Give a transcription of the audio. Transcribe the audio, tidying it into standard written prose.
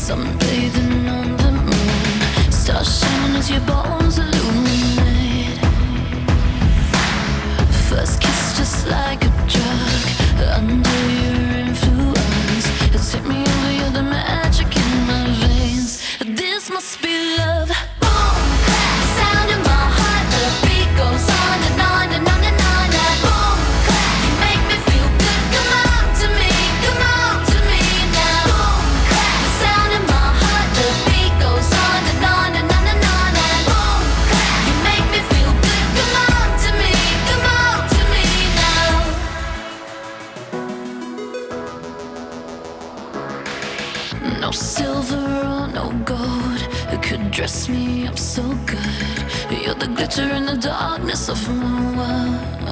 sunbathing on the moon, stars shining as your bones illuminate. First kiss just like a drug, under your influence. It's hit me over, you're the magic in my veins. This must be love. Boom, clap, sound in my heart. The beat goes on and on and on and on. And boom, clap, you make me feel good. Come on to me now. Boom, clap, sound in my heart. The beat goes on and on and on and on. And boom, clap, you make me feel good. Come on to me now. No silver or no gold could dress me up so good. You're the glitter in the darkness of my world.